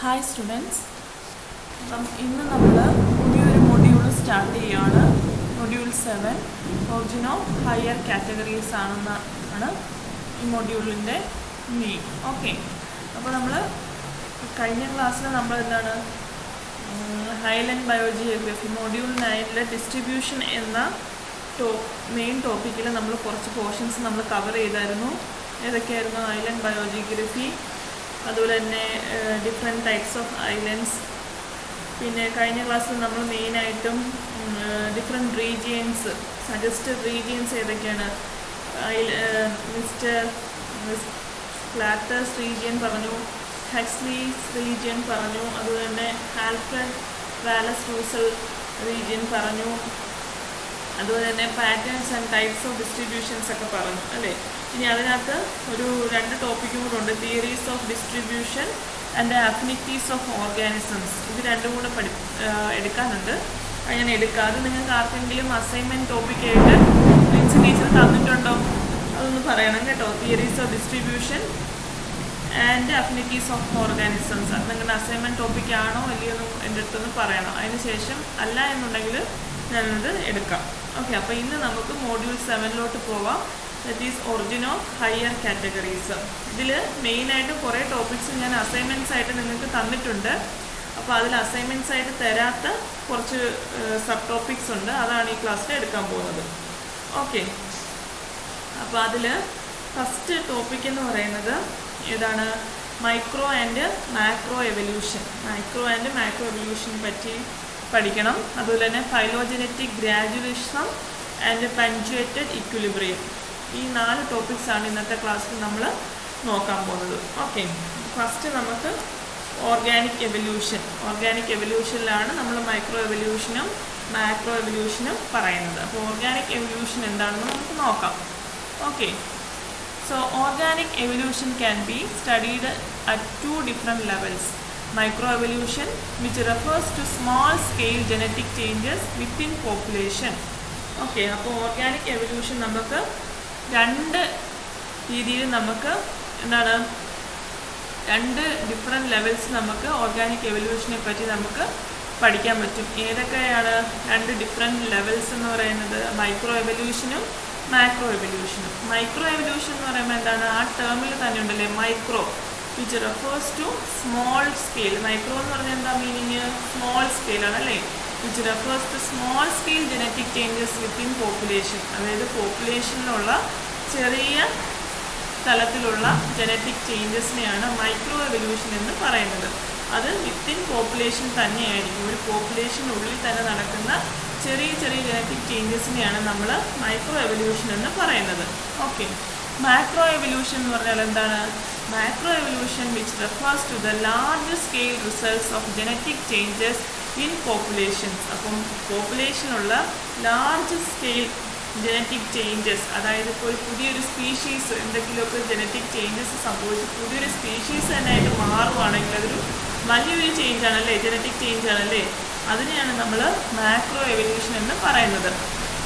Hi students, ഇന്ന് നമ്മൾ പുതിയൊരു മൊഡ്യൂൾ സ്റ്റാർട്ട് ചെയ്യുകയാണ്. Module 7 origin of higher categories ആണ് ഈ മൊഡ്യൂളിൻ്റെ മെയിൻ. ഓക്കെ, അപ്പോൾ നമ്മൾ കഴിഞ്ഞ ക്ലാസ്സിൽ നമ്മൾ എന്താണ് ഹൈലൻഡ് ബയോജിയോഗ്രഫി മൊഡ്യൂൾ 9 ഡിസ്ട്രിബ്യൂഷൻ എന്ന മെയിൻ ടോപ്പിക്കിൽ നമ്മൾ കുറച്ച് പോർഷൻസ് നമ്മൾ കവർ ചെയ്തായിരുന്നു. ഏതൊക്കെയായിരുന്നു? ഐലൻഡ് ബയോജിയോഗ്രഫി, അതുപോലെ തന്നെ ഡിഫറെൻറ്റ് ടൈപ്സ് ഓഫ് ഐലൻഡ്സ്. പിന്നെ കഴിഞ്ഞ ക്ലാസ്സിൽ നമ്മൾ മെയിനായിട്ടും ഡിഫറെൻറ്റ് റീജിയൻസ്, സജസ്റ്റഡ് റീജിയൻസ് ഏതൊക്കെയാണ്? ഫ്ലാറ്റേഴ്സ് റീജിയൻ പറഞ്ഞു, ഹെക്സ്ലീസ് റീജിയൻ പറഞ്ഞു, അതുപോലെ തന്നെ ആൽഫ്രഡ് വാലസ് റൂസൽ റീജിയൻ പറഞ്ഞു, അതുപോലെ തന്നെ patterns and types of distributions ഒക്കെ പറഞ്ഞു അല്ലേ. ഇനി അതിനകത്ത് ഒരു 2 ടോപ്പിക്കും കൂടെ ഉണ്ട്, theories of distribution and affinities of organisms. ഇത് രണ്ടും കൂടെ എടുക്കാനുണ്ട്. അങ്ങനെ എടുക്കാതെ നിങ്ങൾക്ക് ആർക്കെങ്കിലും അസൈൻമെൻറ്റ് ടോപ്പിക്കായിട്ട് പ്രിൻസിപ്പൽ ടീച്ചർ തന്നിട്ടുണ്ടോ? അതൊന്ന് പറയണം കേട്ടോ. Theories of distribution and affinities of organisms, അത് നിങ്ങളുടെ അസൈൻമെൻറ്റ് ടോപ്പിക്കാണോ അല്ലയോ എന്ന് എൻ്റെ അടുത്തൊന്ന് പറയണം. അതിന് ശേഷം അല്ല എന്നുണ്ടെങ്കിൽ ഞാനത് എടുക്കാം. ഓക്കെ, അപ്പോൾ ഇന്ന് നമുക്ക് മോഡ്യൂൾ 7 പോവാം. That is origin of higher categories. ഇതിൽ മെയിനായിട്ട് കുറേ ടോപ്പിക്സ് ഞാൻ അസൈൻമെൻറ്റ്സ് ആയിട്ട് നിങ്ങൾക്ക് തന്നിട്ടുണ്ട്. അപ്പോൾ അതിൽ അസൈൻമെൻറ്റ്സ് ആയിട്ട് തരാത്ത കുറച്ച് സബ് ടോപ്പിക്സ് ഉണ്ട്, അതാണ് ഈ ക്ലാസ്സിൽ എടുക്കാൻ പോകുന്നത്. ഓക്കെ, അപ്പോൾ അതിൽ ഫസ്റ്റ് ടോപ്പിക് എന്ന് പറയുന്നത് ഏതാണ്? Micro and macro evolution. Micro and macro എവല്യൂഷനെ പറ്റി പഠിക്കണം. അതുപോലെ തന്നെ phylogenetic graduation and punctuated equilibrium. ഈ 4 ടോപ്പിക്സാണ് ഇന്നത്തെ ക്ലാസ്സിൽ നമ്മൾ നോക്കാൻ പോകുന്നത്. ഓക്കെ, ഫസ്റ്റ് നമുക്ക് ഓർഗാനിക് എവല്യൂഷൻ. ഓർഗാനിക് എവല്യൂഷനിലാണ് നമ്മൾ മൈക്രോ എവല്യൂഷനും മാക്രോ എവല്യൂഷനും പറയുന്നത്. അപ്പോൾ ഓർഗാനിക് എവല്യൂഷൻ എന്താണെന്ന് നമുക്ക് നോക്കാം. Okay, so organic evolution can be studied at 2 different levels. Microevolution, which refers to small scale genetic changes within population. Okay, അപ്പോൾ ഓർഗാനിക് എവല്യൂഷൻ നമുക്ക് 2 രീതിയിൽ നമുക്ക് എന്താണ് 2 ഡിഫറെൻറ്റ് ലെവൽസ് നമുക്ക് ഓർഗാനിക് എവല്യൂഷനെ പറ്റി നമുക്ക് പഠിക്കാൻ പറ്റും. ഏതൊക്കെയാണ് 2 ഡിഫറെൻറ്റ് ലെവൽസ് എന്ന് പറയുന്നത്? മൈക്രോ എവല്യൂഷനും മാക്രോ എവല്യൂഷനും. മൈക്രോ എവല്യൂഷൻ എന്ന് പറയുമ്പോൾ എന്താണ്? ആ ടേമിൽ തന്നെ ഉണ്ടല്ലേ micro, which refers to small scale. Micro എന്ന് പറഞ്ഞാൽ എന്താ മീനിങ്? സ്മോൾ സ്കെയിലാണ് അല്ലേ. Which refers to small scale genetic changes within population. അതായത് പോപ്പുലേഷനിലുള്ള ചെറിയ തലത്തിലുള്ള ജനറ്റിക് ചേഞ്ചസിനെയാണ് മൈക്രോ എവല്യൂഷൻ എന്ന് പറയുന്നത്. അത് വിത്തിൻ പോപ്പുലേഷൻ തന്നെയായിരിക്കും. ഒരു പോപ്പുലേഷനുള്ളിൽ തന്നെ നടക്കുന്ന ചെറിയ ചെറിയ ജനറ്റിക് ചേഞ്ചസിനെയാണ് നമ്മൾ മൈക്രോ എവല്യൂഷൻ എന്ന് പറയുന്നത്. ഓക്കെ, മാക്രോ എവല്യൂഷൻ എന്ന് പറഞ്ഞാൽ എന്താണ്? Macro evolution which refers to the large scale results of genetic changes in populations. അപ്പം പോപ്പുലേഷനുള്ള ലാർജ് സ്കെയിൽ ജനറ്റിക് ചേഞ്ചസ്, അതായത് ഇപ്പോൾ ഒരു പുതിയൊരു സ്പീഷീസ് എന്തെങ്കിലുമൊക്കെ ജനറ്റിക് ചേഞ്ചസ് സംഭവിച്ച് പുതിയൊരു സ്പീഷീസ് തന്നെയായിട്ട് മാറുവാണെങ്കിൽ അതൊരു വലിയൊരു ചേഞ്ചാണല്ലേ, ജനറ്റിക് ചേഞ്ചാണല്ലേ. അതിനെയാണ് നമ്മൾ മാക്രോ എവല്യൂഷൻ എന്ന് പറയുന്നത്.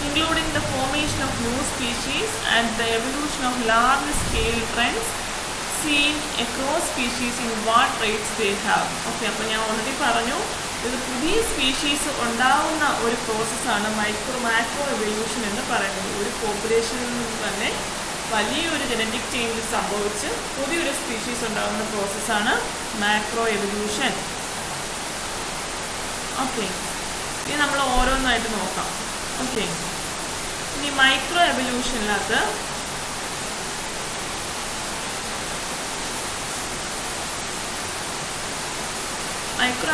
Including the formation of new species and the evolution of large scale trends seen across species in what rates they have. Okay, അപ്പോൾ ഞാൻ ഓൾറെഡി പറഞ്ഞു, ഇത് പുതിയ സ്പീഷീസ് ഉണ്ടാവുന്ന ഒരു പ്രോസസ്സാണ് മാക്രോ എവല്യൂഷൻ എന്ന് പറയുന്നത്. ഒരു പോപ്പുലേഷനിൽ നിന്ന് തന്നെ വലിയൊരു ജനറ്റിക് ചേഞ്ച് സംഭവിച്ച് പുതിയൊരു സ്പീഷീസ് ഉണ്ടാകുന്ന പ്രോസസ്സാണ് മാക്രോ എവല്യൂഷൻ. ഓക്കെ, ഇനി നമ്മൾ ഓരോന്നായിട്ട് നോക്കാം. ഓക്കെ, ഇനി മൈക്രോ എവല്യൂഷനിനകത്ത് micro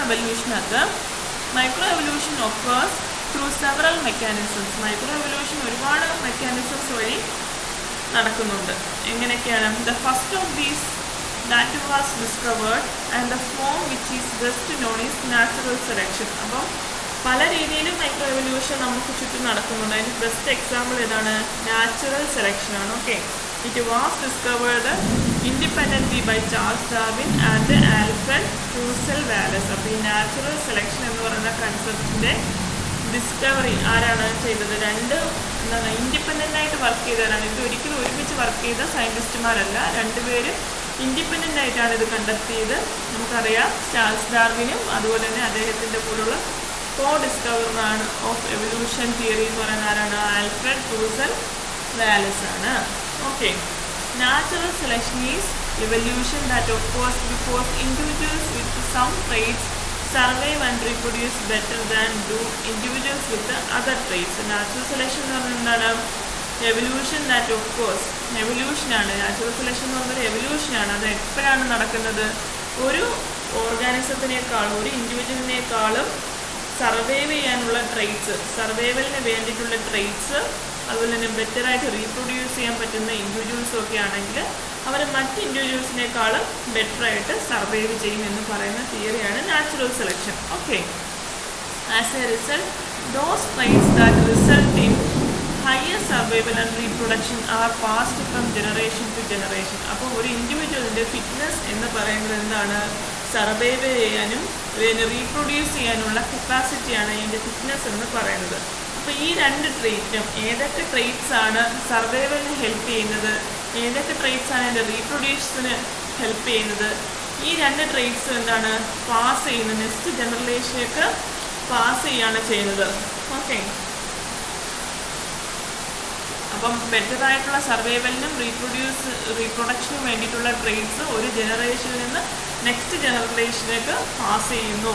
evolution occurs through several mechanisms. Micro evolution ഒരുപാട് മെക്കാനിസംസ് വഴി നടക്കുന്നുണ്ട്. എങ്ങനെയൊക്കെയാണ്? The first of these that was discovered and the form which is best known is natural selection. അപ്പോൾ പല രീതിയിലും മൈക്രോ എവല്യൂഷൻ നമുക്ക് ചുറ്റും നടക്കുന്നുണ്ട്. അതിന് ബെസ്റ്റ് എക്സാമ്പിൾ ഏതാണ്? നാച്ചുറൽ സെലക്ഷൻ ആണ്. Okay, it was discovered independently by Charles Darwin and Alfred Russel Wallace. അപ്പോൾ ഈ നാച്ചുറൽ സെലക്ഷൻ എന്ന് പറയുന്ന കൺസെപ്റ്റിൻ്റെ ഡിസ്കവറി ആരാണ് ചെയ്തത്? 2 എന്താണ് ഇൻഡിപെൻഡൻ്റ് ആയിട്ട് വർക്ക് ചെയ്തവരാണ്. ഇത് ഒരിക്കലും ഒരുമിച്ച് വർക്ക് ചെയ്ത സയൻറ്റിസ്റ്റുമാരല്ല. 2 പേര് ഇൻഡിപെൻഡൻ്റ് ആയിട്ടാണ് ഇത് കണ്ടക്ട് ചെയ്ത്. നമുക്കറിയാം ചാൾസ് ഡാർവിനും അതുപോലെ തന്നെ അദ്ദേഹത്തിൻ്റെ പോലുള്ള കോ ഡിസ്കവറാണ് ഓഫ് എവല്യൂഷൻ തിയറി എന്ന് പറയുന്ന ആരാണ്? ആൽഫ്രഡ് റൂസൽ വാലസ് ആണ്. Okay, natural selection is evolution that occurs because individuals with some traits survive and reproduce better than do individuals with the other traits. Natural selection എന്ന് പറഞ്ഞാൽ എന്താണ്? Evolution that of course എവല്യൂഷനാണ്. Natural selection എന്ന് പറഞ്ഞാൽ എവല്യൂഷനാണ്. അത് എപ്പോഴാണ് നടക്കുന്നത്? ഒരു ഓർഗാനിസത്തിനേക്കാളും ഒരു ഇൻഡിവിജ്വലിനേക്കാളും സർവൈവ് ചെയ്യാനുള്ള ട്രെയ്റ്റ്സ്, സർവൈവലിന് വേണ്ടിയിട്ടുള്ള ട്രെയ്റ്റ്സ്, അതുപോലെ തന്നെ ബെറ്ററായിട്ട് റീപ്രൊഡ്യൂസ് ചെയ്യാൻ പറ്റുന്ന ഇൻഡിവിജ്വൽസും ഒക്കെ ആണെങ്കിൽ അവർ മറ്റ് ഇൻഡിവിജ്വൽസിനേക്കാളും ബെറ്ററായിട്ട് സർവൈവ് ചെയ്യും എന്ന് പറയുന്ന തിയറിയാണ് natural selection. Okay, as a result those traits that result in higher survival and reproduction are passed from generation to generation. അപ്പോൾ ഒരു ഇൻഡിവിജ്വലിൻ്റെ ഫിറ്റ്നസ് എന്ന് പറയുന്നത് എന്താണ്? സർവൈവ് ചെയ്യാനും റീപ്രൊഡ്യൂസ് ചെയ്യാനുള്ള കപ്പാസിറ്റിയാണ് അതിൻ്റെ ഫിറ്റ്നസ് എന്ന് പറയുന്നത്. അപ്പോൾ ഈ രണ്ട് ട്രെയ്റ്റും ഏതൊക്കെ ട്രെയ്റ്റ്സ് ആണ് സർവൈവലിന് ഹെൽപ്പ് ചെയ്യുന്നത്, ഏതൊക്കെ ട്രെയ്റ്റ്സ് ആണ് അതിൻ്റെ റീപ്രൊഡ്യൂഷന് ഹെൽപ്പ് ചെയ്യുന്നത്, ഈ രണ്ട് ട്രെയ്റ്റ്സ് എന്താണ് പാസ് ചെയ്യുന്നത്, നെക്സ്റ്റ് ജനറേഷനിലേക്ക് പാസ് ചെയ്യുകയാണ് ചെയ്യുന്നത്. ഓക്കെ, അപ്പം ബെറ്ററായിട്ടുള്ള സർവൈവലിനും റീപ്രൊഡക്ഷനും വേണ്ടിയിട്ടുള്ള ട്രെയ്റ്റ്സ് ഒരു ജനറേഷനിൽ നിന്ന് നെക്സ്റ്റ് ജനറേഷനിലേക്ക് പാസ് ചെയ്യുന്നു.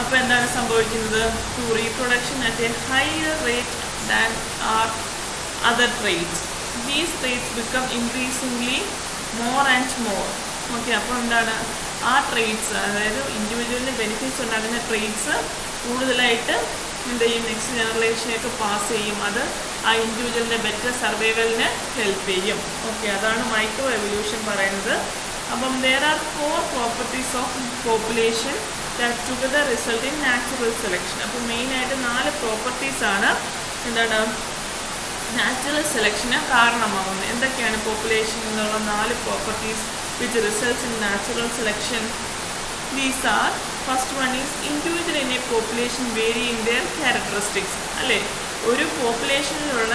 അപ്പോൾ എന്താണ് സംഭവിക്കുന്നത്? To reproduction at a higher rate than are other traits. These traits become increasingly more and more. Okay, അപ്പോൾ എന്താണ് ആ ട്രെയ്റ്റ്സ്, അതായത് ഇൻഡിവിജ്വലിന് ബെനിഫിറ്റ്സ് ഉണ്ടാകുന്ന ട്രെയ്റ്റ്സ് കൂടുതലായിട്ട് എന്ത് ചെയ്യും? നെക്സ്റ്റ് ജനറേഷനിലേക്ക് പാസ് ചെയ്യും. അത് ആ ഇൻഡിവിജ്വലിൻ്റെ ബെറ്റർ സർവൈവലിന് ഹെൽപ്പ് ചെയ്യും. ഓക്കെ, അതാണ് മൈക്രോ എവല്യൂഷൻ പറയുന്നത്. അപ്പം there are 4 properties of population that together result in natural selection. അപ്പോൾ മെയിനായിട്ട് 4 പ്രോപ്പർട്ടീസ് ആണ് എന്താണ് നാച്ചുറൽ സെലക്ഷന് കാരണമാകുന്നത്. എന്തൊക്കെയാണ് പോപ്പുലേഷൻ എന്നുള്ള 4 properties which results in natural selection? These are, first one is individual in a population vary in their characteristics. അല്ലേ, ഒരു പോപ്പുലേഷനിലുള്ള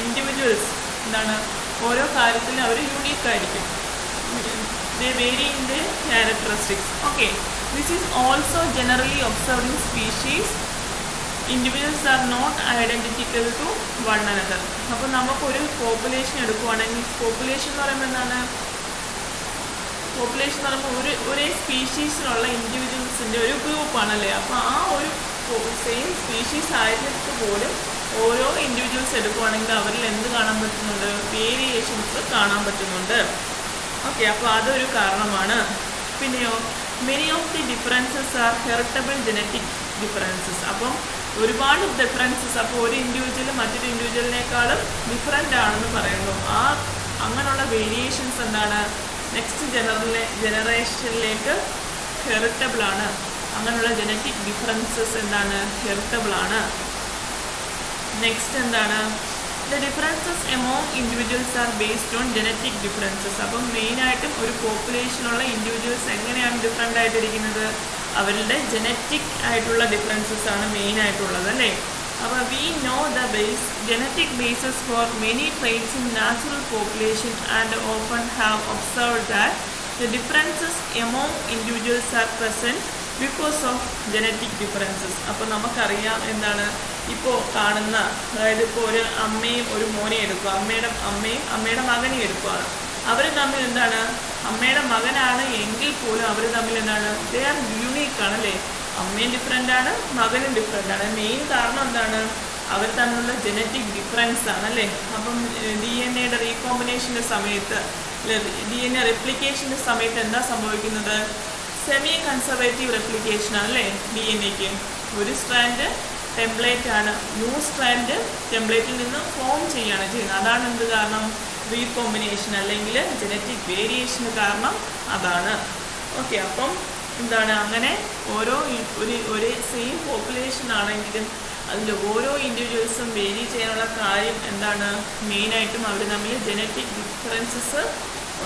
individuals എന്താണ് ഓരോ കാര്യത്തിലും അവർ യുണീക്കായിരിക്കും. They vary in their characteristics. Okay, this is also generally observed in species. Individuals are not identical to one another. അപ്പോൾ നമുക്കൊരു population എടുക്കുവാണെങ്കിൽ, population എന്ന് പറയുമ്പോൾ എന്താണ്? പോപ്പുലേഷൻ എന്ന് പറയുമ്പോൾ ഒരേ സ്പീഷീസിലുള്ള ഇൻഡിവിജ്വൽസിൻ്റെ ഒരു ഗ്രൂപ്പാണല്ലേ. അപ്പോൾ ആ ഒരു സെയിം സ്പീഷീസ് ആയിട്ട് പോലും ഓരോ ഇൻഡിവിജ്വൽസ് എടുക്കുവാണെങ്കിൽ അവരിൽ എന്ത് കാണാൻ പറ്റുന്നുണ്ട്? വേരിയേഷൻസ് കാണാൻ പറ്റുന്നുണ്ട്. ഓക്കെ, അപ്പോൾ അതൊരു കാരണമാണ്. പിന്നെയോ many of the differences R heritable genetic differences. അപ്പം ഒരുപാട് ഡിഫറൻസസ്, അപ്പോൾ ഒരു ഇൻഡിവിജ്വൽ മറ്റൊരു ഇൻഡിവിജ്വലിനേക്കാളും ഡിഫറൻ്റ് ആണെന്ന് പറയുന്നു. അങ്ങനെയുള്ള വേരിയേഷൻസ് എന്താണ് നെക്സ്റ്റ് ജനറേഷനിലേക്ക് ഹെറിറ്റബിൾ ആണ്. അങ്ങനെയുള്ള ജനറ്റിക് ഡിഫറൻസസ് എന്താണ് ഹെറിറ്റബിൾ ആണ്. നെക്സ്റ്റ് എന്താണ്? The differences among individuals are based on genetic differences. അപ്പം മെയിനായിട്ടും ഒരു പോപ്പുലേഷനുള്ള ഇൻഡിവിജ്വൽസ് എങ്ങനെയാണ് ഡിഫറെൻ്റ് ആയിട്ടിരിക്കുന്നത്? അവരുടെ ജനറ്റിക് ആയിട്ടുള്ള ഡിഫറൻസസ് ആണ് മെയിനായിട്ടുള്ളത് അല്ലേ. അപ്പോൾ we know the genetic bases for many traits in natural population and often have observed that the differences among individuals are present because of genetic differences. അപ്പോൾ നമുക്കറിയാം എന്താണ് ഇപ്പോൾ കാണുന്ന, അതായത് ഇപ്പോൾ ഒരു അമ്മയും ഒരു മോനെയും എടുക്കുക, അമ്മയുടെ മകനെയും എടുക്കുകയാണ്. അവർ തമ്മിൽ എന്താണ്, അമ്മയുടെ മകനാണ് എങ്കിൽ പോലും അവർ തമ്മിൽ എന്താണ്, ദേ ആർ യൂണീക്കാണ് അല്ലേ. അമ്മയും ഡിഫറെൻ്റ് ആണ്, മകനും ഡിഫറെൻ്റ് ആണ്. മെയിൻ കാരണം എന്താണ്? അവർ തമ്മിലുള്ള ജനറ്റിക് ഡിഫറൻസ് ആണ് അല്ലേ. അപ്പം DNA റീകോമ്പിനേഷൻ്റെ സമയത്ത്, DNA റെപ്ലിക്കേഷൻ്റെ സമയത്ത് എന്താ സംഭവിക്കുന്നത്? സെമി കൺസർവേറ്റീവ് റെപ്ലിക്കേഷൻ ആണല്ലേ DNA-ക്ക്. ഒരു സ്ട്രാൻഡ് ടെംപ്ലേറ്റ് ആണ്, ന്യൂ സ്ട്രാൻഡ് ടെംപ്ലേറ്റിൽ നിന്ന് ഫോം ചെയ്യുകയാണ് ചെയ്യുന്നത്. അതാണ് എന്ത് കാരണം? റീകോമ്പിനേഷൻ അല്ലെങ്കിൽ ജനറ്റിക് വേരിയേഷന് കാരണം അതാണ്. ഓക്കെ, അപ്പം എന്താണ് അങ്ങനെ ഒരേ സെയിം പോപ്പുലേഷൻ ആണെങ്കിലും അതിൽ ഓരോ ഇൻഡിവിജ്വൽസും വേരി ചെയ്യാനുള്ള കാര്യം എന്താണ്? മെയിനായിട്ടും അവർ തമ്മിൽ ജനറ്റിക് ഡിഫറൻസസ്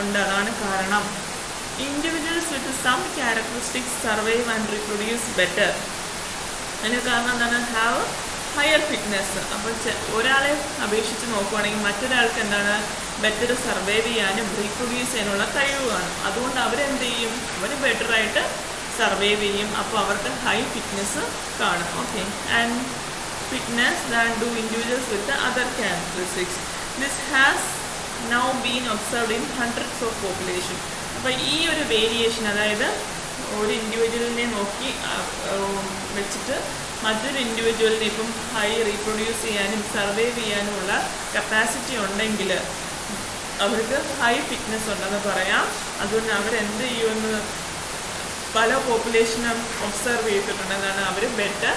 ഉണ്ട്, അതാണ് കാരണം. Individuals with some characteristics survive and reproduce better. അതിന് കാരണം എന്താണ്? Have higher fitness. അപ്പോൾ ഒരാളെ അപേക്ഷിച്ച് നോക്കുവാണെങ്കിൽ മറ്റൊരാൾക്ക് എന്താണ് ബെറ്റർ സർവൈവ് ചെയ്യാനും റീപ്രൊഡ്യൂസ് ചെയ്യാനുള്ള കഴിവാണ്. അതുകൊണ്ട് അവരെന്ത് ചെയ്യും, അവർ ബെറ്ററായിട്ട് സർവൈവ് ചെയ്യും. അപ്പോൾ അവർക്ക് ഹൈ ഫിറ്റ്നസ് കാണും. Okay, and fitness than do individuals with other characteristics. This has now been observed in hundreds of population. അപ്പോൾ ഈ ഒരു വേരിയേഷൻ, അതായത് ഒരു ഇൻഡിവിജ്വലിനെ നോക്കി വെച്ചിട്ട് മറ്റൊരു ഇൻഡിവിജ്വലിനെ ഇപ്പം ഹൈ റീപ്രൊഡ്യൂസ് ചെയ്യാനും സർവൈവ് ചെയ്യാനുമുള്ള കപ്പാസിറ്റി ഉണ്ടെങ്കിൽ അവർക്ക് ഹൈ ഫിറ്റ്നസ് ഉണ്ടെന്ന് പറയാം. അതുകൊണ്ട് അവരെന്ത് ചെയ്യുമെന്ന് പല പോപ്പുലേഷനും ഒബ്സർവ് ചെയ്തിട്ടുണ്ട്. എന്താണ്, അവർ ബെറ്റർ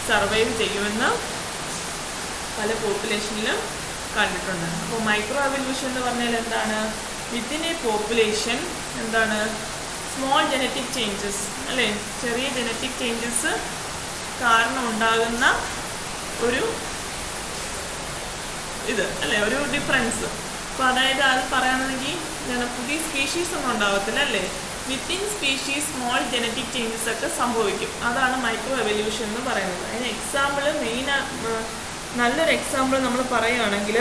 സർവൈവ് ചെയ്യുമെന്ന് പല പോപ്പുലേഷനിലും കണ്ടിട്ടുണ്ട്. അപ്പോൾ മൈക്രോ എവല്യൂഷൻ എന്ന് പറഞ്ഞാൽ എന്താണ്, വിത്തിൻ എ പോപ്പുലേഷൻ എന്താണ് സ്മോൾ ജനറ്റിക് ചേഞ്ചസ് അല്ലേ, ചെറിയ ജനറ്റിക് ചേഞ്ചസ് കാരണം ഉണ്ടാകുന്ന ഒരു ഇത് അല്ലേ, ഒരു ഡിഫറൻസ്. അപ്പോൾ അതായത് അത് പറയുകയാണെങ്കിൽ പുതിയ സ്പീഷീസ് ഒന്നും ഉണ്ടാകത്തില്ല അല്ലേ, within species small genetic changes ഒക്കെ സംഭവിക്കും. അതാണ് മൈക്രോ എവല്യൂഷൻ എന്ന് പറയുന്നത്. അതിന് എക്സാമ്പിൾ നല്ലൊരു എക്സാമ്പിൾ നമ്മൾ പറയുകയാണെങ്കിൽ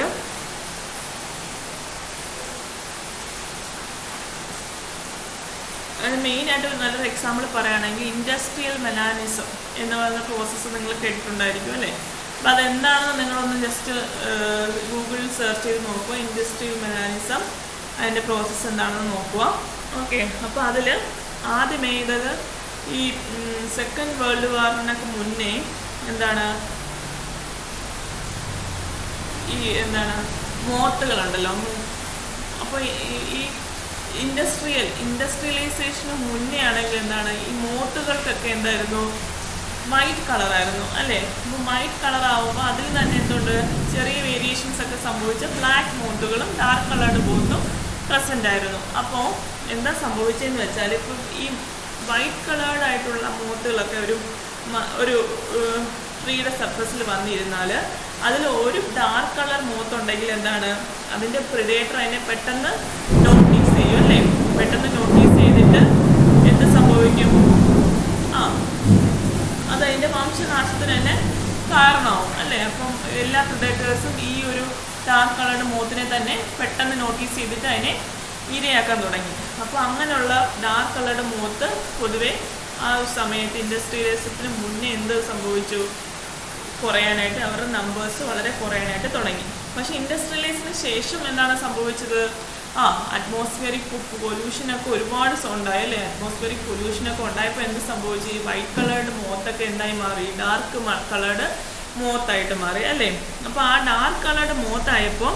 മെയിനായിട്ട് നല്ലൊരു എക്സാമ്പിൾ പറയുകയാണെങ്കിൽ ഇൻഡസ്ട്രിയൽ മെലാനിസം എന്ന് പറയുന്ന പ്രോസസ്സ് നിങ്ങൾ കേട്ടിട്ടുണ്ടായിരിക്കും അല്ലേ. അപ്പോൾ അതെന്താണെന്ന് നിങ്ങളൊന്ന് ജസ്റ്റ് ഗൂഗിളിൽ സെർച്ച് ചെയ്ത് നോക്കുക. ഇൻഡസ്ട്രിയൽ മെലാനിസം അതിൻ്റെ പ്രോസസ്സ് എന്താണെന്ന് നോക്കുക. ഓക്കെ, അപ്പോൾ അതിൽ ആദ്യമേ ഇതത് ഈ സെക്കൻഡ് വേൾഡ് വാറിനൊക്കെ മുന്നേ എന്താണ് മോത്തുകളുണ്ടല്ലോ. അപ്പോൾ ഈ ഇൻഡസ്ട്രിയലൈസേഷന് മുന്നേ ആണെങ്കിൽ എന്താണ്, ഈ മോത്തുകൾക്കൊക്കെ എന്തായിരുന്നു, വൈറ്റ് കളറായിരുന്നു അല്ലേ. അപ്പോൾ വൈറ്റ് കളറാവുമ്പോൾ അതിൽ തന്നെ എന്തുണ്ട്, ചെറിയ വേരിയേഷൻസ് ഒക്കെ സംഭവിച്ച ബ്ലാക്ക് മോത്തുകളും ഡാർക്ക് കളേർഡ് മോത്തും പ്രസൻ്റ് ആയിരുന്നു. അപ്പോൾ എന്താ സംഭവിച്ചതെന്ന് വെച്ചാൽ, ഇപ്പം ഈ വൈറ്റ് കളേർഡ് ആയിട്ടുള്ള മോത്തുകളൊക്കെ ഒരു ട്രീയുടെ സർഫസിൽ വന്നിരുന്നാൽ അതിൽ ഒരു ഡാർക്ക് കളർ മോത്തുണ്ടെങ്കിൽ എന്താണ്, അതിൻ്റെ പ്രിഡേറ്റർ അതിനെ പെട്ടെന്ന് നോട്ടീസ് ചെയ്യും അല്ലേ. പെട്ടെന്ന് നോട്ടീസ് ചെയ്തിട്ട് എന്ത് സംഭവിക്കും, അതതിൻ്റെ വംശനാശത്തിന് തന്നെ കാരണമാവും അല്ലേ. അപ്പം എല്ലാ പ്രിഡേറ്റേഴ്സും ഈ ഒരു ഡാർക്ക് കളർഡ് മോത്തിനെ തന്നെ പെട്ടെന്ന് നോട്ടീസ് ചെയ്തിട്ട് അതിനെ ഇരയാക്കാൻ തുടങ്ങി. അപ്പോൾ അങ്ങനെയുള്ള ഡാർക്ക് കളർഡ് മോത്ത് പൊതുവെ ആ സമയത്ത് ഇൻഡസ്ട്രിയലൈസേഷന് മുന്നേ എന്ത് സംഭവിച്ചു, കുറയാനായിട്ട് അവരുടെ നമ്പേഴ്സ് വളരെ കുറയാനായിട്ട് തുടങ്ങി. പക്ഷേ ഇൻഡസ്ട്രിയലൈസേഷന് ശേഷം എന്താണ് സംഭവിച്ചത്, അറ്റ്മോസ്ഫിയറിക് പൊല്യൂഷനൊക്കെ ഒരുപാട് ഉണ്ടായി അല്ലേ. അറ്റ്മോസ്ഫിയറിക് പൊല്യൂഷനൊക്കെ ഉണ്ടായപ്പോൾ എന്ത് സംഭവിച്ചു, ഈ വൈറ്റ് കളേർഡ് മോത്തൊക്കെ എന്തായി മാറി, ഡാർക്ക് കളേർഡ് മോത്തായിട്ട് മാറി അല്ലേ. അപ്പോൾ ആ ഡാർക്ക് കളേർഡ് മോത്തായപ്പോൾ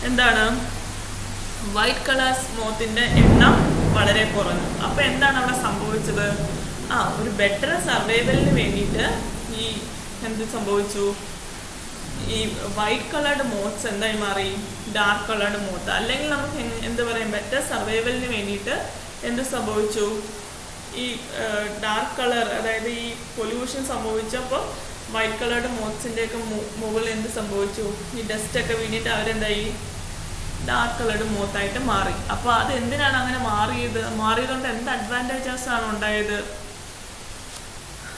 എന്താണ്, വൈറ്റ് കളേഴ്സ് മോത്തിൻ്റെ എണ്ണം വളരെ കുറഞ്ഞു. അപ്പോൾ എന്താണ് അവിടെ സംഭവിച്ചത്, ഒരു ബെറ്റർ സർവൈവലിന് വേണ്ടിയിട്ട് ഈ എന്ത് സംഭവിച്ചു, ഈ വൈറ്റ് കളേർഡ് മോത്ത്സ് എന്തായി മാറി, ഡാർക്ക് കളേർഡ് മോത്ത്. അല്ലെങ്കിൽ നമുക്ക് എന്ത് പറയാം, ബെറ്റർ സർവൈവലിന് വേണ്ടിയിട്ട് എന്ത് സംഭവിച്ചു, ഈ ഡാർക്ക് കളർ, അതായത് ഈ പൊല്യൂഷൻ സംഭവിച്ചപ്പോൾ വൈറ്റ് കളേർഡ് മോത്ത്സിൻ്റെയൊക്കെ മുകളിൽ എന്ത് സംഭവിച്ചു, ഈ ഡസ്റ്റൊക്കെ വീണിട്ട് അവരെന്തായി, ഡാർക്ക് കളേർഡ് മോത്തായിട്ട് മാറി. അപ്പോൾ അത് എന്തിനാണ് അങ്ങനെ മാറിയതുകൊണ്ട് എന്ത് അഡ്വാൻറ്റേജസ് ആണ് ഉണ്ടായത്,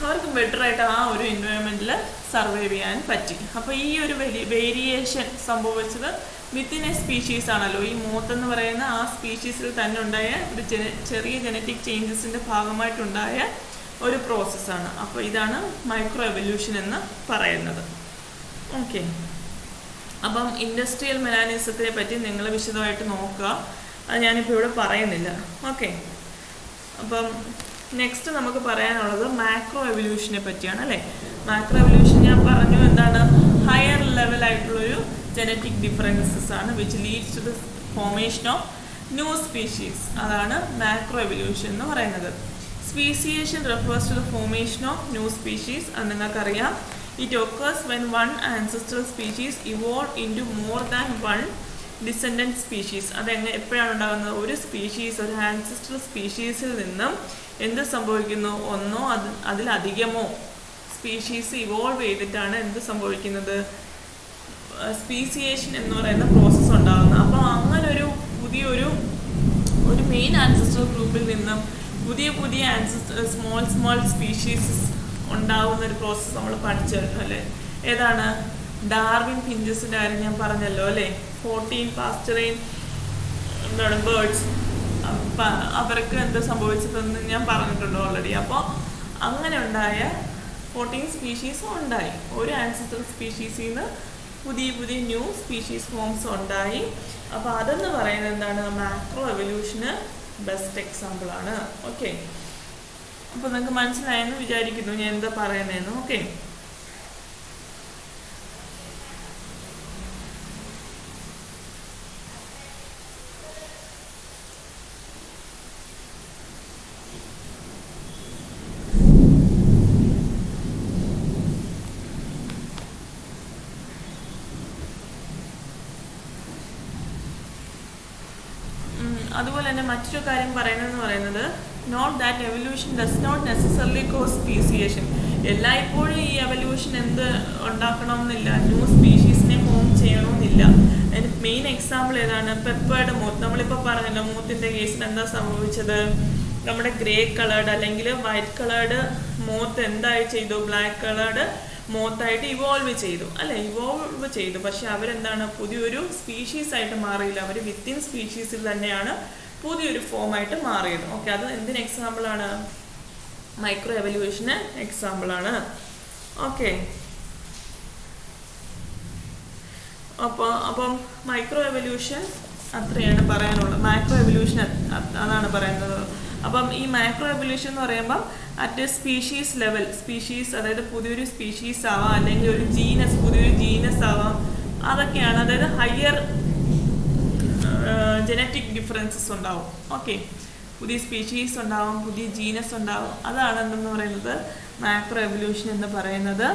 അവർക്ക് ബെറ്ററായിട്ട് ആ ഒരു എൻവയോൺമെൻറ്റിൽ സർവൈവ് ചെയ്യാൻ പറ്റി. അപ്പോൾ ഈ ഒരു വേരിയേഷൻ സംഭവിച്ചത് വിത്തിൻ എ സ്പീഷീസ് ആണല്ലോ. ഈ മോത്ത് എന്ന് പറയുന്ന ആ സ്പീഷീസിൽ തന്നെ ഉണ്ടായ ഒരു ചെറിയ ജനറ്റിക് ചേഞ്ചസിൻ്റെ ഭാഗമായിട്ടുണ്ടായ ഒരു പ്രോസസ്സാണ്. അപ്പോൾ ഇതാണ് മൈക്രോ എവല്യൂഷൻ എന്ന് പറയുന്നത്. ഓക്കെ, അപ്പം ഇൻഡസ്ട്രിയൽ മെലാനിസത്തിനെ പറ്റി നിങ്ങൾ വിശദമായിട്ട് നോക്കുക, അത് ഞാനിപ്പോൾ ഇവിടെ പറയുന്നില്ല. ഓക്കെ, അപ്പം നെക്സ്റ്റ് നമുക്ക് പറയാനുള്ളത് മാക്രോ എവല്യൂഷനെ പറ്റിയാണ് അല്ലേ. മാക്രോ എവല്യൂഷൻ ഞാൻ പറഞ്ഞു എന്താണ്, ഹയർ ലെവലായിട്ടുള്ളൊരു ജനറ്റിക് ഡിഫറൻസസ് ആണ് which leads to the formation of new species. അതാണ് മാക്രോ എവല്യൂഷൻ എന്ന് പറയുന്നത്. Speciation refers to the formation of new species. അത് നിങ്ങൾക്കറിയാം, it occurs when one ancestral species evolved into more than one descendant species. എപ്പോഴാണ് ഉണ്ടാകുന്നത്, ഒരു species, ഒരു ancestral സ്പീഷീസിൽ നിന്നും എന്ത് സംഭവിക്കുന്നു, ഒന്നോ അതിലധികമോ സ്പീഷീസ് ഇവോൾവ് ചെയ്തിട്ടാണ് എന്ത് സംഭവിക്കുന്നത്, സ്പീസിയേഷൻ എന്ന് പറയുന്ന പ്രോസസ്സ് ഉണ്ടാകുന്നത്. അപ്പോൾ അങ്ങനെ ഒരു പുതിയൊരു മെയിൻ ആൻസിസ്ട്രൽ ഗ്രൂപ്പിൽ നിന്നും പുതിയ സ്മോൾ സ്പീഷീസ് ഉണ്ടാകുന്ന ഒരു പ്രോസസ്സ് നമ്മൾ പഠിച്ചിരുന്നു അല്ലേ. ഏതാണ്? ഡാർവിൻ ഫിഞ്ചസിൻ്റെ കാര്യം ഞാൻ പറഞ്ഞല്ലോ അല്ലേ. 14 പാസ്റ്ററൈൻ എന്താണ് ബേർഡ്സ്, അവർക്ക് എന്താ സംഭവിച്ചതെന്ന് ഞാൻ പറഞ്ഞിട്ടുണ്ട് ഓൾറെഡി. അപ്പോൾ അങ്ങനെ ഉണ്ടായ 14 സ്പീഷീസും ഉണ്ടായി. ഒരു ആൻസിസ്റ്റർ സ്പീഷീസിൽ നിന്ന് പുതിയ പുതിയ ന്യൂ സ്പീഷീസ് ഫോംസ് ഉണ്ടായി. അപ്പോൾ അതെന്ന് പറയുന്നത് എന്താണ്? മാക്രോ എവല്യൂഷന് ബെസ്റ്റ് എക്സാമ്പിളാണ്. ഓക്കെ, അപ്പോൾ നിങ്ങൾക്ക് മനസ്സിലായെന്ന് വിചാരിക്കുന്നു ഞാൻ എന്താ പറയുന്നതെന്ന്. ഓക്കെ, അതുപോലെ തന്നെ മറ്റൊരു കാര്യം പറയുന്നത് note that evolution does not necessarily cause speciation. എല്ലായ്പ്പോഴും ഈ എവല്യൂഷൻ എന്ത് ഉണ്ടാക്കണം എന്നില്ല, ന്യൂ സ്പീഷീസിനെ ഫോം ചെയ്യണമെന്നില്ല. അതിന് മെയിൻ എക്സാമ്പിൾ ഏതാണ്? പെപ്പേർഡ് മൂത്ത്. നമ്മളിപ്പോൾ പറഞ്ഞല്ലോ മൂത്തിൻ്റെ കേസിൽ എന്താ സംഭവിച്ചത്? നമ്മുടെ ഗ്രേ കളേർഡ് അല്ലെങ്കിൽ വൈറ്റ് കളേർഡ് മൂത്ത് എന്തായി ചെയ്തു? ബ്ലാക്ക് കളേർഡ് മോത്തായിട്ട് ഇവോൾവ് ചെയ്തു അല്ലേ, ഇവോൾവ് ചെയ്തു. പക്ഷെ അവരെന്താണ്? പുതിയൊരു സ്പീഷീസ് ആയിട്ട് മാറിയില്ല. അവർ വിത്തിൻ സ്പീഷീസിൽ തന്നെയാണ് പുതിയൊരു ഫോമായിട്ട് മാറിയത്. ഓക്കെ, അത് എന്തിന് എക്സാമ്പിളാണ്? മൈക്രോ എവല്യൂഷന് എക്സാമ്പിളാണ്. ഓക്കെ, അപ്പം മൈക്രോ എവല്യൂഷൻ അത്രയാണ് പറയാനുള്ളത്. മാക്രോ എവല്യൂഷൻ അതാണ് പറയുന്നത്. അപ്പം ഈ മാക്രോ എവല്യൂഷൻ എന്ന് പറയുമ്പം അറ്റ് സ്പീഷീസ് ലെവൽ, സ്പീഷീസ് അതായത് പുതിയൊരു സ്പീഷീസ് ആവാം, അല്ലെങ്കിൽ ഒരു ജീനസ്, പുതിയൊരു ജീനസ് ആവാം, അതൊക്കെയാണ്. അതായത് ഹയർ ജനറ്റിക് ഡിഫറൻസസ് ഉണ്ടാവും. ഓക്കെ, പുതിയ സ്പീഷീസ് ഉണ്ടാവും, പുതിയ ജീനസ് ഉണ്ടാവും. അതാണ് എന്തെന്ന് പറയുന്നത് മാക്രോ എവല്യൂഷൻ എന്ന് പറയുന്നത്.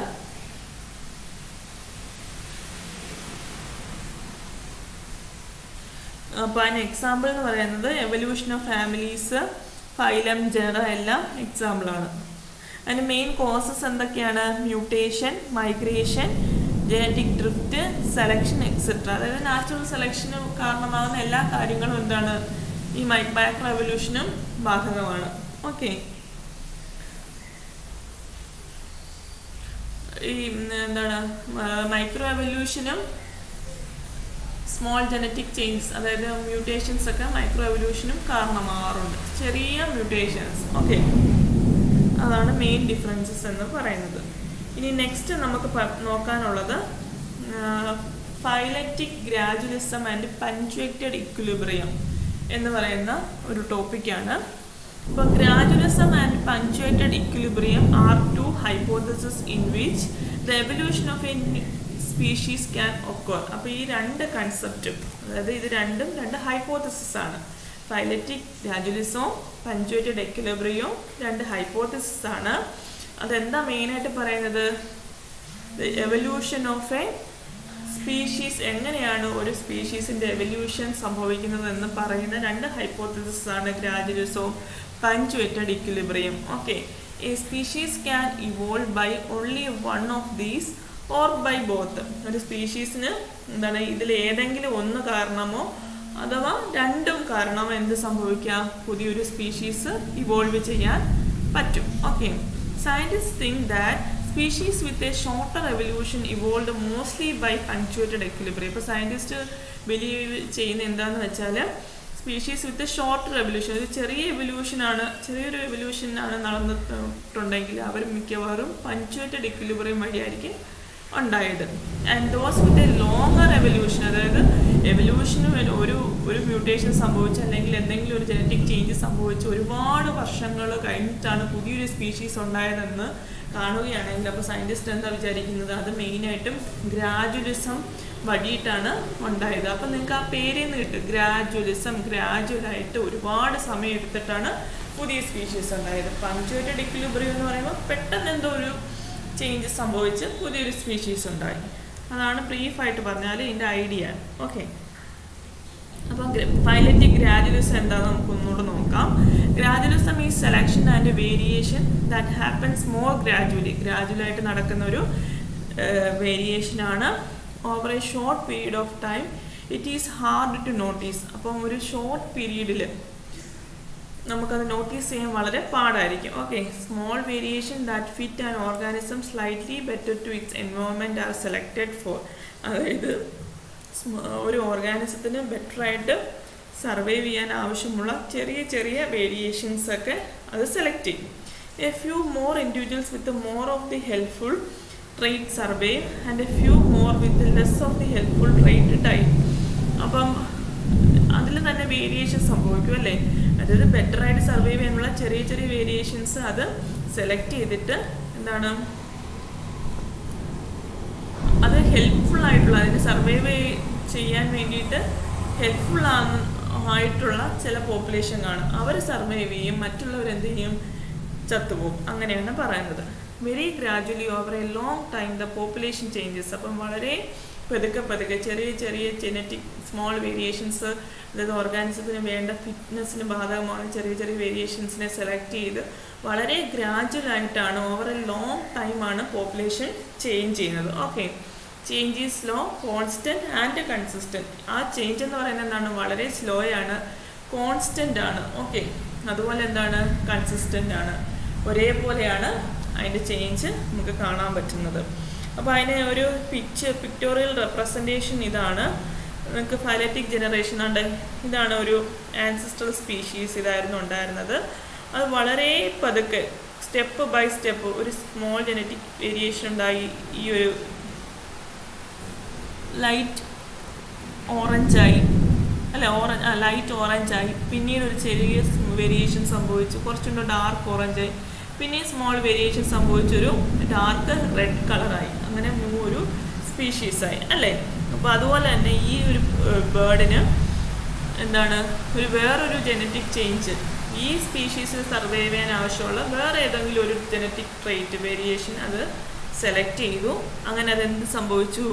അപ്പോൾ അതിന് എക്സാമ്പിൾ എന്ന് പറയുന്നത് evolution of families, phylum, genera എല്ലാം എക്സാമ്പിളാണ്. അതിന് മെയിൻ കോസസ് എന്തൊക്കെയാണ്? Mutation, migration, genetic drift, selection etcetera. അതായത് നാച്ചുറൽ സെലക്ഷന് കാരണമാകുന്ന എല്ലാ കാര്യങ്ങളും എന്താണ്? ഈ മാക്രോ എവല്യൂഷനും ബാധകമാണ്. ഓക്കെ, ഈ എന്താണ് മൈക്രോ എവല്യൂഷനും സ്മോൾ ജനറ്റിക് ചേഞ്ചസ്, അതായത് മ്യൂട്ടേഷൻസ് ഒക്കെ മൈക്രോ എവല്യൂഷനും കാരണമാകാറുണ്ട്, ചെറിയ മ്യൂട്ടേഷൻസ്. ഓക്കെ, അതാണ് മെയിൻ ഡിഫറൻസസ് എന്ന് പറയുന്നത്. ഇനി നെക്സ്റ്റ് നമുക്ക് നോക്കാനുള്ളത് ഫൈലറ്റിക് ഗ്രാജുവലിസം ആൻഡ് പഞ്ച്വേറ്റഡ് ഇക്വിലിബ്രിയം എന്ന് പറയുന്ന ഒരു ടോപ്പിക്കാണ്. അപ്പോൾ gradualism and punctuated equilibrium are two hypothesis in which the evolution of a species can occur. അപ്പോൾ ഈ രണ്ട് കൺസെപ്റ്റും, അതായത് ഇത് രണ്ടും രണ്ട് ഹൈപ്പോത്തസിസ് ആണ്. ഫൈലറ്റിക് ഗ്രാജുവലിസവും പഞ്ച്വേറ്റഡ് ഇക്വിലിബ്രിയവും രണ്ട് ഹൈപ്പോത്തസിസ് ആണ്. അതെന്താ മെയിനായിട്ട് പറയുന്നത്? എവല്യൂഷൻ ഓഫ് എ സ്പീഷീസ്, എങ്ങനെയാണ് ഒരു സ്പീഷീസിൻ്റെ എവല്യൂഷൻ സംഭവിക്കുന്നത് എന്ന് പറയുന്ന രണ്ട് ഹൈപ്പോത്തസിസ് ആണ് ഗ്രാജുവലിസവും punctuated equilibrium. Okay, a species can evolve by only one of these or by both. ഒരു സ്പീഷീസിന് എന്താണ് ഇതിൽ ഏതെങ്കിലും ഒന്ന് കാരണമോ അഥവാ രണ്ടും കാരണമോ എന്ത് സംഭവിക്കാം? പുതിയൊരു സ്പീഷീസ് ഇവോൾവ് ചെയ്യാൻ പറ്റും. Okay, scientist think that species with a shorter evolution evolve mostly by punctuated equilibrium. ഇപ്പോൾ സയൻറ്റിസ്റ്റ് ബിലീവ് ചെയ്യുന്ന എന്താണെന്ന് വെച്ചാൽ സ്പീഷീസ് വിത്ത് ഷോർട്ടർ എവല്യൂഷൻ, ഒരു ചെറിയൊരു എവല്യൂഷനാണ് നടന്നിട്ടുണ്ടെങ്കിൽ അവർ മിക്കവാറും പഞ്ച്വേറ്റഡ് എക്വിലിബ്രിയം വഴിയായിരിക്കും ഉണ്ടായത്. And those with a longer evolution, അതായത് എവല്യൂഷന് ഒരു മ്യൂട്ടേഷൻ സംഭവിച്ച് അല്ലെങ്കിൽ എന്തെങ്കിലും ഒരു ജനറ്റിക് ചേഞ്ച് സംഭവിച്ച് ഒരുപാട് വർഷങ്ങൾ കഴിഞ്ഞിട്ടാണ് പുതിയൊരു സ്പീഷീസ് ഉണ്ടായതെന്ന് കാണുകയാണെങ്കിൽ അപ്പോൾ സയൻറ്റിസ്റ്റ് എന്താ വിചാരിക്കുന്നത്? അത് മെയിനായിട്ടും ഗ്രാജുവലിസം വഴിയിട്ടാണ് ഉണ്ടായത്. അപ്പം നിങ്ങൾക്ക് ആ പേരിൽ നിന്ന് കിട്ടും ഗ്രാജുവലിസം. ഗ്രാജുവലായിട്ട് ഒരുപാട് സമയം എടുത്തിട്ടാണ് പുതിയ സ്പീഷീസ് ഉണ്ടായത്. പഞ്ച്വേറ്റഡ് ഇക്വിലിബ്രിയം എന്ന് പറയുമ്പോൾ പെട്ടെന്ന് എന്തോ ഒരു ചേഞ്ചസ് സംഭവിച്ച് പുതിയൊരു സ്പീഷീസ് ഉണ്ടായി. അതാണ് ബ്രീഫായിട്ട് പറഞ്ഞാൽ ഇതിൻ്റെ ഐഡിയ. ഓക്കെ, അപ്പം ഫൈലറ്റിക് ഗ്രാജുവലിസം എന്താണെന്ന് നമുക്ക് ഒന്നുകൂടെ നോക്കാം. Gradualism is selection and variation that happens more ഗ്രാജുവലായിട്ട് നടക്കുന്ന ഒരു വേരിയേഷനാണ്. Over a short period of time it is hard to notice. അപ്പം ഒരു ഷോർട്ട് പീരീഡിൽ നമുക്കത് നോട്ടീസ് ചെയ്യാൻ വളരെ പാടായിരിക്കും. Okay, small variation that fit an organism slightly better to its environment are selected for. അതായത് ഒരു ഓർഗാനിസത്തിന് ബെറ്ററായിട്ട് സർവൈവ് ചെയ്യാൻ ആവശ്യമുള്ള ചെറിയ ചെറിയ വേരിയേഷൻസൊക്കെ അത് സെലക്ട് ചെയ്യും. A few more individuals with more of the helpful trait survive and a few more with less of the helpful trait die. അപ്പം അതിൽ തന്നെ വേരിയേഷൻ സംഭവിക്കും അല്ലേ. അതായത് ബെറ്ററായിട്ട് സർവൈവ് ചെയ്യാനുള്ള ചെറിയ ചെറിയ വേരിയേഷൻസ് അത് സെലക്ട് ചെയ്തിട്ട് എന്താണ് അത് ഹെൽപ്ഫുൾ ആയിട്ടുള്ള, അതിന് സർവൈവ് ചെയ്യാൻ വേണ്ടിയിട്ട് ഹെൽപ്ഫുൾ ആയിട്ടുള്ള ചില പോപ്പുലേഷൻ കാണും. അവർ സർവൈവ് ചെയ്യും, മറ്റുള്ളവർ എന്ത് ചെയ്യും, ചത്തുപോകും. അങ്ങനെയാണ് പറയുന്നത്. Very gradually over A long time the population changes. അപ്പം വളരെ പതുക്കെ പതുക്കെ ചെറിയ ചെറിയ ജെനറ്റിക് സ്മോൾ വേരിയേഷൻസ്, അതായത് ഓർഗാനിസത്തിന് വേണ്ട ഫിറ്റ്നസ്സിന് ബാധകമാണ് ചെറിയ ചെറിയ വേരിയേഷൻസിനെ സെലക്ട് ചെയ്ത് വളരെ ഗ്രാജുവലായിട്ടാണ് ഓവർ എ ലോങ് ടൈമാണ് പോപ്പുലേഷൻ ചേഞ്ച് ചെയ്യുന്നത്. Okay, change is slow, constant and consistent. ആ ചേഞ്ച് എന്ന് പറയുന്നത് എന്താണ്, വളരെ സ്ലോ ആണ്, കോൺസ്റ്റൻ്റ് ആണ്. ഓക്കെ, അതുപോലെ എന്താണ്, കൺസിസ്റ്റൻ്റ് ആണ്, ഒരേപോലെയാണ് അതിൻ്റെ ചേഞ്ച് നമുക്ക് കാണാൻ പറ്റുന്നത്. അപ്പോൾ അതിന് ഒരു പിക്ടോറിയൽ റെപ്രസെൻറ്റേഷൻ ഇതാണ്. നമുക്ക് ഫൈലറ്റിക് ജനറേഷൻ ഉണ്ട്, ഇതാണ് ഒരു ആൻസിസ്ട്രൽ സ്പീഷീസ്, ഇതായിരുന്നു ഉണ്ടായിരുന്നത്. അത് വളരെ പതുക്കെ സ്റ്റെപ്പ് ബൈ സ്റ്റെപ്പ് ഒരു സ്മോൾ ജനറ്റിക് വേരിയേഷൻ ഉണ്ടായി, ഈ ഒരു ലൈറ്റ് ഓറഞ്ചായി അല്ല ലൈറ്റ് ഓറഞ്ചായി, പിന്നീട് ഒരു ചെറിയ വേരിയേഷൻ സംഭവിച്ചു, കുറച്ചുകൂടെ ഡാർക്ക് ഓറഞ്ചായി, പിന്നെയും സ്മോൾ വേരിയേഷൻ സംഭവിച്ചൊരു ഡാർക്ക് റെഡ് കളറായി, അങ്ങനെ ഒരു സ്പീഷീസായി അല്ലേ. അപ്പോൾ അതുപോലെ തന്നെ ഈ ഒരു ബേർഡിന് എന്താണ് വേറൊരു ജനറ്റിക് ചേഞ്ച്, ഈ സ്പീഷീസിൽ സർവൈവ് ചെയ്യാൻ ആവശ്യമുള്ള വേറെ ഏതെങ്കിലും ഒരു ജനറ്റിക് ട്രേറ്റ് വേരിയേഷൻ അത് സെലക്ട് ചെയ്തു. അങ്ങനെ അതെന്ത് സംഭവിച്ചു,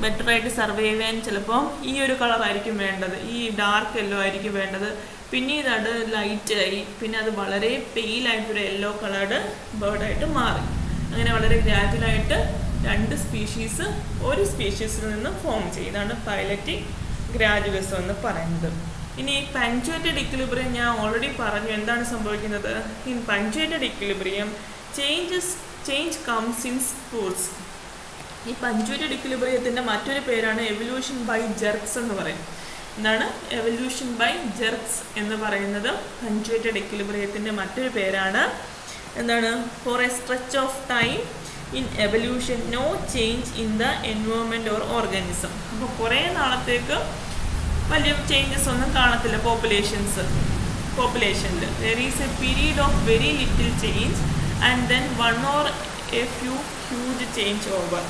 ബെറ്ററായിട്ട് സർവൈവ് ചെയ്യാൻ ചിലപ്പോൾ ഈ ഒരു കളറായിരിക്കും വേണ്ടത്, ഈ ഡാർക്ക് യെല്ലോ ആയിരിക്കും വേണ്ടത്, പിന്നീട് അത് ലൈറ്റായി, പിന്നെ അത് വളരെ പെയിലായിട്ടൊരു യെല്ലോ കളർഡ് ബേർഡായിട്ട് മാറി. അങ്ങനെ വളരെ ഗ്രാജുവലായിട്ട് രണ്ട് സ്പീഷീസ് ഒരു സ്പീഷീസിൽ നിന്ന് ഫോം ചെയ്യുന്നതാണ് ഫൈലറ്റിക് ഗ്രാജുവലിസം എന്ന് പറയുന്നത്. ഇനി പഞ്ച്വേറ്റഡ് ഇക്വിലിബ്രിയം ഞാൻ ഓൾറെഡി പറഞ്ഞു എന്താണ് സംഭവിക്കുന്നത്. In punctuated equilibrium change comes in spurts. ഈ പഞ്ച്വേറ്റഡ് ഇക്വിലിബ്രിയത്തിൻ്റെ മറ്റൊരു പേരാണ് എവല്യൂഷൻ ബൈ ജെർക്സ് എന്ന് പറയും. എന്താണ് എവല്യൂഷൻ ബൈ ജെർക്സ് എന്ന് പറയുന്നത്? പഞ്ച്വേറ്റഡ് ഇക്വിലിബ്രിയത്തിൻ്റെ മറ്റൊരു പേരാണ്. എന്താണ്? For a stretch of time in evolution no change in the environment or organism. അപ്പോൾ കുറേ നാളത്തേക്ക് വലിയ ചേഞ്ചസ് ഒന്നും കാണത്തില്ല പോപ്പുലേഷനിൽ. There is a period of very little change and then one or a few huge change over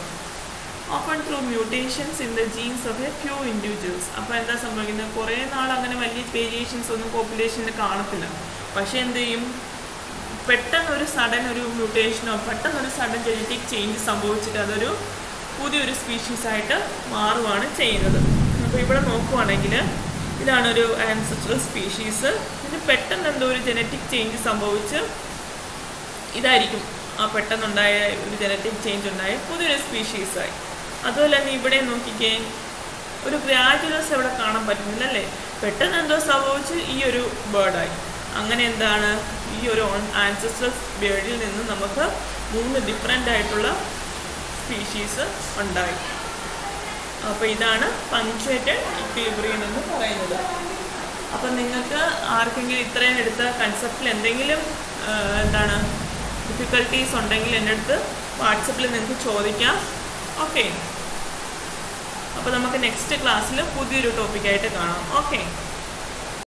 open through mutations in the genes of a few individuals. അപ്പോൾ എന്താ സംഭവിക്കുന്നത്? കുറേ നാൾ അങ്ങനെ വലിയ വേരിയേഷൻസ് ഒന്നും പോപ്പുലേഷനിൽ കാണത്തില്ല. പക്ഷേ എന്ത് ചെയ്യും, പെട്ടെന്നൊരു സഡൻ ഒരു മ്യൂട്ടേഷനോ പെട്ടെന്നൊരു സഡൻ ജനറ്റിക് ചേഞ്ച് സംഭവിച്ചിട്ട് അതൊരു പുതിയൊരു സ്പീഷീസായിട്ട് മാറുകയാണ് ചെയ്യുന്നത്. അപ്പോൾ ഇവിടെ നോക്കുവാണെങ്കിൽ ഇതാണൊരു ആൻസെസ്ട്രൽ സ്പീഷീസ്. ഇതിന് പെട്ടെന്ന് എന്തോ ഒരു ജനറ്റിക് ചേഞ്ച് സംഭവിച്ച് ഇതായിരിക്കും ആ പെട്ടെന്നുണ്ടായ ഒരു ജനറ്റിക് ചേഞ്ച് ഉണ്ടായി പുതിയൊരു സ്പീഷീസായി. അതുപോലെ തന്നെ ഇവിടെ നോക്കിക്കേ, ഒരു ഗ്രാജുവൽസ് ഇവിടെ കാണാൻ പറ്റുന്നില്ല അല്ലേ? പെട്ടെന്ന് എന്തോ സംഭവിച്ച് ഈ ഒരു ബേർഡായി. അങ്ങനെ എന്താണ്, ഈ ഒരു ആൻസെസ്ട്രൽ ബേർഡിൽ നിന്ന് നമുക്ക് 3 ഡിഫറെൻ്റ് ആയിട്ടുള്ള സ്പീഷീസ് ഉണ്ടായി. അപ്പോൾ ഇതാണ് പഞ്ച്വേറ്റഡ് ഇക്വിലിബ്രിയം എന്ന് പറയുന്നത്. അപ്പം നിങ്ങൾക്ക് ആർക്കെങ്കിലും ഇത്രയും എടുത്ത കൺസെപ്റ്റിൽ എന്തെങ്കിലും എന്താണ് ഡിഫിക്കൽട്ടീസ് ഉണ്ടെങ്കിൽ എൻ്റെ അടുത്ത് വാട്സപ്പിൽ നിങ്ങൾക്ക് ചോദിക്കാം. ഓക്കെ, അപ്പോൾ നമുക്ക് നെക്സ്റ്റ് ക്ലാസ്സിൽ പുതിയൊരു ടോപ്പിക്കായിട്ട് കാണാം. ഓക്കെ.